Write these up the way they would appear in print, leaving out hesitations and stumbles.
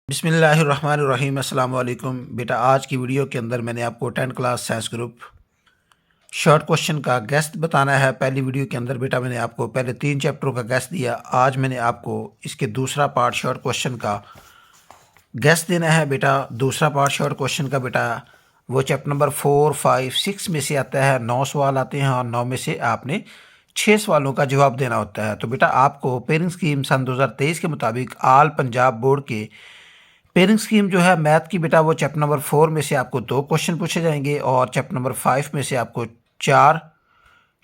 बिस्मिल्लाहिर्रहमानिर्रहीम अस्सलाम वालेकुम। बेटा आज की वीडियो के अंदर मैंने आपको 10th class science group short question का गेस्ट बताना है। पहली वीडियो के अंदर बेटा मैंने आपको पहले 3 चैप्टरों का गेस्ट दिया। आज मैंने आपको इसके दूसरा पार्ट शॉर्ट क्वेश्चन का गेस्ट देना है। बेटा दूसरा पार्ट शॉर्ट क्वेश्चन का बेटा वो चैप्टर नंबर 4, 5, 6 में से आता है। 9 सवाल आते हैं और 9 में से आपने 6 सवालों का जवाब देना होता है। तो बेटा आपको पेयरिंग स्कीम सन 2023 के मुताबिक ऑल पंजाब बोर्ड के पेयरिंग स्कीम जो है मैथ की बेटा वो चैप्टर नंबर 4 में से आपको 2 क्वेश्चन पूछे जाएंगे और चैप्टर नंबर 5 में से आपको 4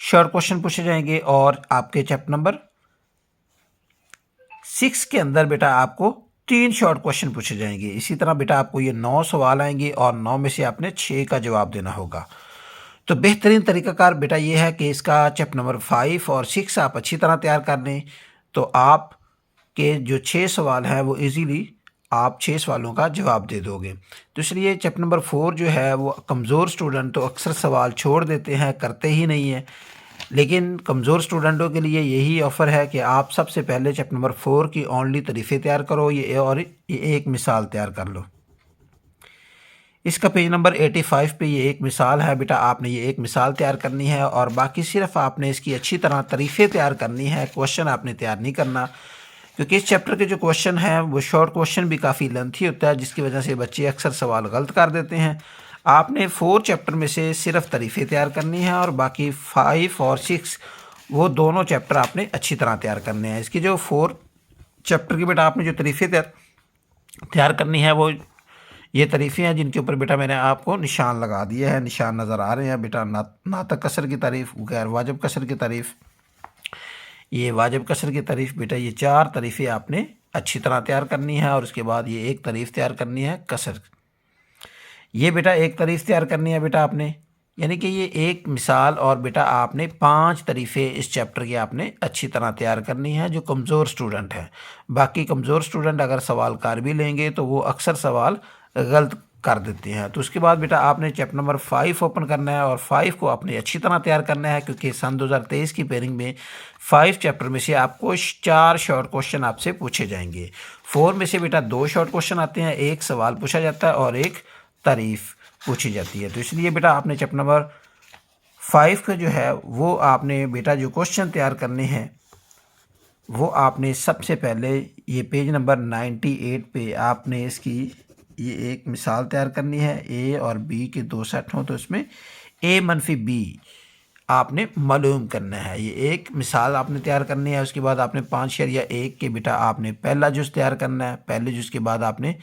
शॉर्ट क्वेश्चन पूछे जाएंगे और आपके चैप्टर नंबर 6 के अंदर बेटा आपको 3 शॉर्ट क्वेश्चन पूछे जाएंगे। इसी तरह बेटा आपको ये 9 सवाल आएंगे और 9 में से आपने 6 का जवाब देना होगा। तो बेहतरीन तरीकाकार बेटा ये है कि इसका चैप्टर नंबर 5 और 6 आप अच्छी तरह तैयार कर लें तो आप के जो 6 सवाल हैं वो इजीली आप 6 सवालों का जवाब दे दोगे। तो इसलिए चैप्टर नंबर 4 जो है वो कमज़ोर स्टूडेंट तो अक्सर सवाल छोड़ देते हैं, करते ही नहीं हैं। लेकिन कमज़ोर स्टूडेंटों के लिए यही ऑफ़र है कि आप सबसे पहले चैप्टर नंबर 4 की ओनली तरीफ़े तैयार करो ये एक मिसाल तैयार कर लो। इसका पेज नंबर 85 पे ये एक मिसाल है। बेटा आपने ये एक मिसाल तैयार करनी है और बाकी सिर्फ आपने इसकी अच्छी तरह तरीफ़े तैयार करनी है। क्वेश्चन आपने तैयार नहीं करना, क्योंकि इस चैप्टर के जो क्वेश्चन हैं वो शॉर्ट क्वेश्चन भी काफ़ी लेंथी होता है, जिसकी वजह से बच्चे अक्सर सवाल गलत कर देते हैं। आपने 4 चैप्टर में से सिर्फ तरीफ़े तैयार करनी है और बाकी 5 और 6 वो दोनों चैप्टर आपने अच्छी तरह तैयार करने हैं। इसकी जो 4 चैप्टर की बेटा आपने जो तरीफ़े तैयार करनी है वो ये तरीफ़े हैं जिनके ऊपर बेटा मैंने आपको निशान लगा दिए हैं। निशान नज़र आ रहे हैं बेटा। नातक कसर की तारीफ़, गैर वाजिब कसर की तारीफ़, ये वाजिब कसर की तारीफ़। बेटा ये 4 तारीफ़ें आपने अच्छी तरह तैयार करनी है और उसके बाद ये एक तारीफ़ तैयार करनी है कसर। ये बेटा एक तारीफ़ तैयार करनी है बेटा आपने, यानी कि ये एक मिसाल और बेटा आपने 5 तारीफ़ें इस चैप्टर की आपने अच्छी तरह तैयार करनी है जो कमज़ोर स्टूडेंट हैं। बाकी कमज़ोर स्टूडेंट अगर सवाल कर भी लेंगे तो वो अक्सर सवाल गलत कर देते हैं। तो उसके बाद बेटा आपने चैप्टर नंबर 5 ओपन करना है और 5 को आपने अच्छी तरह तैयार करना है, क्योंकि सन 2023 की पेयरिंग में 5 चैप्टर में से आपको 4 शॉर्ट क्वेश्चन आपसे पूछे जाएंगे। 4 में से बेटा 2 शॉर्ट क्वेश्चन आते हैं, एक सवाल पूछा जाता है और एक तारीफ़ पूछी जाती है। तो इसलिए बेटा आपने चैप्टर नंबर 5 का जो है वो आपने बेटा जो क्वेश्चन तैयार करने हैं वो आपने सबसे पहले ये पेज नंबर 98 पे आपने इसकी ये एक मिसाल तैयार करनी है। ए और बी के 2 सेट हों तो इसमें ए मनफी बी आपने मालूम करना है। ये एक मिसाल आपने तैयार करनी है। उसके बाद आपने 5/1 के बेटा आपने पहला जुज़ तैयार करना है। पहले जुज़ के बाद आपने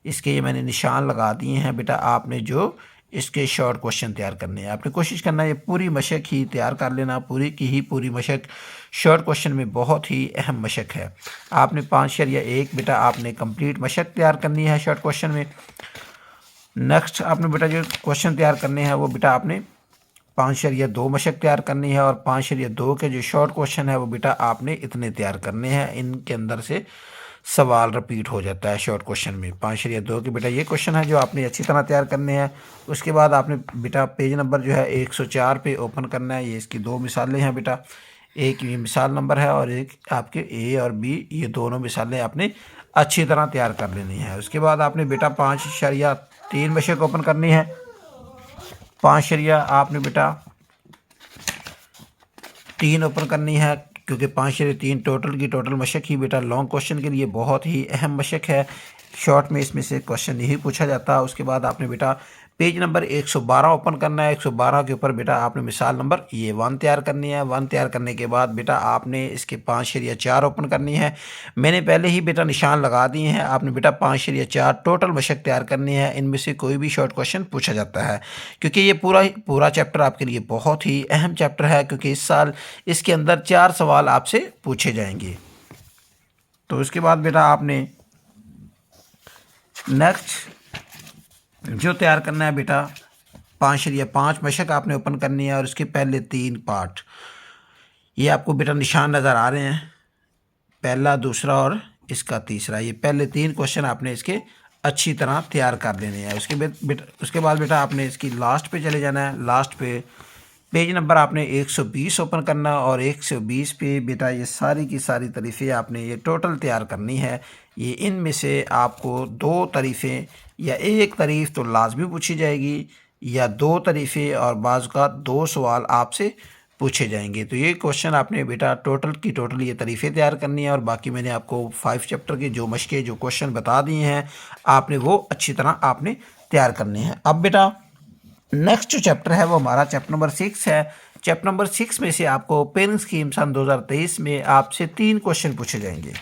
इसके ये मैंने निशान लगा दिए हैं बेटा। आपने जो इसके शॉर्ट क्वेश्चन तैयार करने हैं, आपने कोशिश करना है ये पूरी मशक ही तैयार कर लेना। पूरी की ही पूरी मशक शॉर्ट क्वेश्चन में बहुत ही अहम मशक है। आपने 5/1 बेटा आपने कंप्लीट मशक तैयार करनी है शॉर्ट क्वेश्चन में। नेक्स्ट आपने बेटा जो क्वेश्चन तैयार करने हैं वो बेटा आपने 5/2 मशक तैयार करनी है और 5/2 के जो शॉर्ट क्वेश्चन है वो बेटा आपने इतने तैयार करने हैं। इनके अंदर से सवाल रिपीट हो जाता है शॉर्ट क्वेश्चन में। 5/2 के बेटा ये क्वेश्चन है जो आपने अच्छी तरह तैयार करने हैं। उसके बाद आपने बेटा पेज नंबर जो है 104 पे ओपन करना है। ये इसकी 2 मिसालें हैं बेटा, एक ये मिसाल नंबर है और एक आपके ए और बी, ये दोनों मिसालें आपने अच्छी तरह तैयार कर लेनी है। उसके बाद आपने बेटा 5/3 मशक ओपन करनी है। 5 आपने बेटा 3 ओपन करनी है, क्योंकि 5/3 टोटल की टोटल मशक ही बेटा लॉन्ग क्वेश्चन के लिए बहुत ही अहम मशक है। शॉर्ट में इसमें से क्वेश्चन यही पूछा जाता है। उसके बाद आपने बेटा पेज नंबर 112 ओपन करना है। 112 के ऊपर बेटा आपने मिसाल नंबर ये 1 तैयार करनी है। 1 तैयार करने के बाद बेटा आपने इसके 5/4 ओपन करनी है। मैंने पहले ही बेटा निशान लगा दिए हैं। आपने बेटा 5/4 टोटल मशक तैयार करनी है। इनमें से कोई भी शॉर्ट क्वेश्चन पूछा जाता है, क्योंकि ये पूरा चैप्टर आपके लिए बहुत ही अहम चैप्टर है, क्योंकि इस साल इसके अंदर 4 सवाल आपसे पूछे जाएंगे। तो उसके बाद बेटा आपने नेक्स्ट जो तैयार करना है बेटा 5/5 मशक आपने ओपन करनी है और उसके पहले 3 पार्ट ये आपको बेटा निशान नज़र आ रहे हैं, पहला, दूसरा और इसका तीसरा। ये पहले 3 क्वेश्चन आपने इसके अच्छी तरह तैयार कर लेने हैं। उसके बाद बेटा आपने इसकी लास्ट पे चले जाना है। लास्ट पे पेज नंबर आपने 120 ओपन करना और 120 पे बेटा ये सारी की सारी तारीफ़ें आपने ये टोटल तैयार करनी है। ये इनमें से आपको 2 तारीफ़ें या 1 तारीफ़ तो लाजमी पूछी जाएगी या 2 तारीफ़ें और बाज़ का 2 सवाल आपसे पूछे जाएंगे। तो ये क्वेश्चन आपने बेटा टोटल की टोटल ये तारीफ़ें तैयार करनी है और बाकी मैंने आपको 5 चैप्टर के जो मशक़ें जो क्वेश्चन बता दिए हैं आपने वो अच्छी तरह आपने तैयार करने हैं। अब बेटा नेक्स्ट जो चैप्टर है वो हमारा चैप्टर नंबर 6 है। चैप्टर नंबर 6 में से आपको पेरेंट स्कीम सन 2023 में आपसे 3 क्वेश्चन पूछे जाएंगे।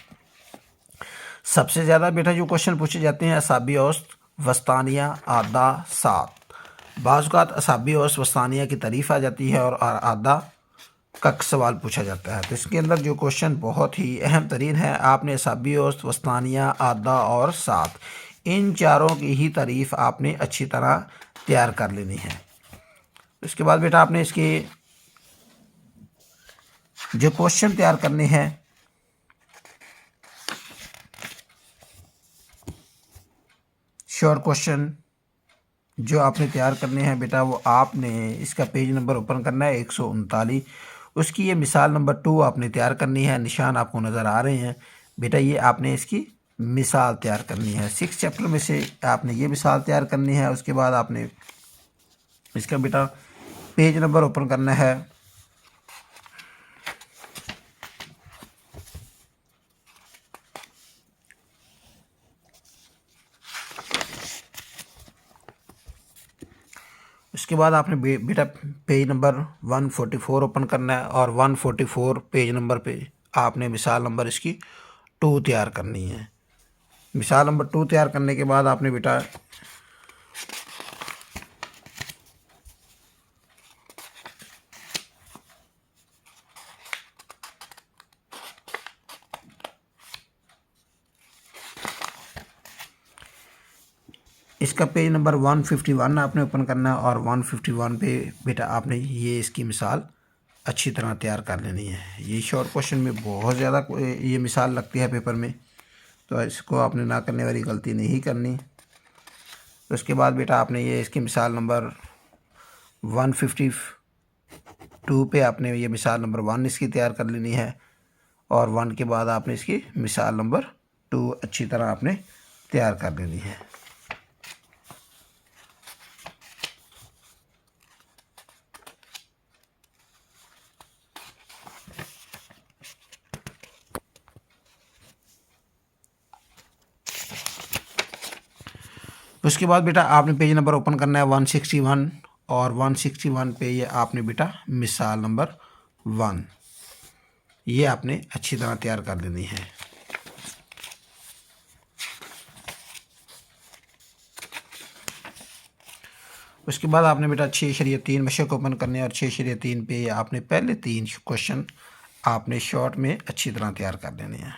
सबसे ज़्यादा बेटा जो क्वेश्चन पूछे जाते हैं असाबी औसत, वस्तानिया, आदा, सात। बाज़ औक़ात असाबी औसत वस्तानिया की तारीफ़ आ जाती है और आदा का सवाल पूछा जाता है। तो इसके अंदर जो क्वेश्चन बहुत ही अहम तरीन है, आपने असाबी औसत, वस्तानिया, आदा और सात इन चारों की ही तारीफ़ आपने अच्छी तरह तैयार कर लेनी है। उसके बाद बेटा आपने इसके जो क्वेश्चन तैयार करने हैं शॉर्ट क्वेश्चन जो आपने तैयार करने हैं बेटा वो आपने इसका पेज नंबर ओपन करना है 139। उसकी ये मिसाल नंबर 2 आपने तैयार करनी है। निशान आपको नज़र आ रहे हैं बेटा, ये आपने इसकी मिसाल तैयार करनी है। 6 चैप्टर में से आपने ये मिसाल तैयार करनी है। उसके बाद आपने इसका बेटा पेज नंबर ओपन करना है उसके बाद आपने बेटा पेज नंबर 144 ओपन करना है और 144 पेज नंबर पे आपने मिसाल नंबर इसकी 2 तैयार करनी है। मिसाल नंबर 2 तैयार करने के बाद आपने बेटा इसका पेज नंबर 151 आपने ओपन करना है और 151 पे बेटा आपने ये इसकी मिसाल अच्छी तरह तैयार कर लेनी है। ये शॉर्ट क्वेश्चन में बहुत ज़्यादा ये मिसाल लगती है पेपर में, तो इसको आपने ना करने वाली गलती नहीं करनी। तो उसके बाद बेटा आपने ये इसकी मिसाल नंबर 152 पे आपने ये मिसाल नंबर 1 इसकी तैयार कर लेनी है और 1 के बाद आपने इसकी मिसाल नंबर 2 अच्छी तरह आपने तैयार कर लेनी है। उसके बाद बेटा आपने पेज नंबर ओपन करना है 161 और 161 पे ये आपने बेटा मिसाल नंबर 1 ये आपने अच्छी तरह तैयार कर देनी है। उसके बाद आपने बेटा 6/3 मशक ओपन करने और 6/3 पे आपने पहले 3 क्वेश्चन आपने शॉर्ट में अच्छी तरह तैयार कर लेने हैं।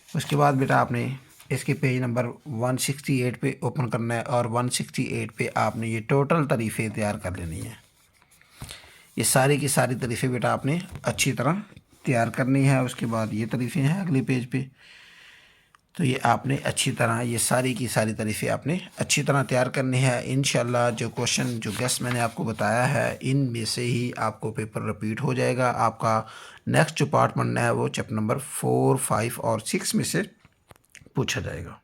उसके बाद बेटा आपने इसके पेज नंबर 168 पे ओपन करना है और 168 पे आपने ये टोटल तारीफ़ें तैयार कर लेनी है। ये सारी की सारी तारीफ़ें बेटा आपने अच्छी तरह तैयार करनी है। उसके बाद ये तारीफ़ें हैं अगले पेज पे, तो ये आपने अच्छी तरह ये सारी की सारी तारीफ़ें आपने अच्छी तरह तैयार करनी है। इंशाल्लाह जो क्वेश्चन जो गेस्ट मैंने आपको बताया है इनमें से ही आपको पेपर रिपीट हो जाएगा। आपका नेक्स्ट जो पार्ट बनना है वो चैप्टर नंबर 4, 5 और 6 में से पूछा जाएगा।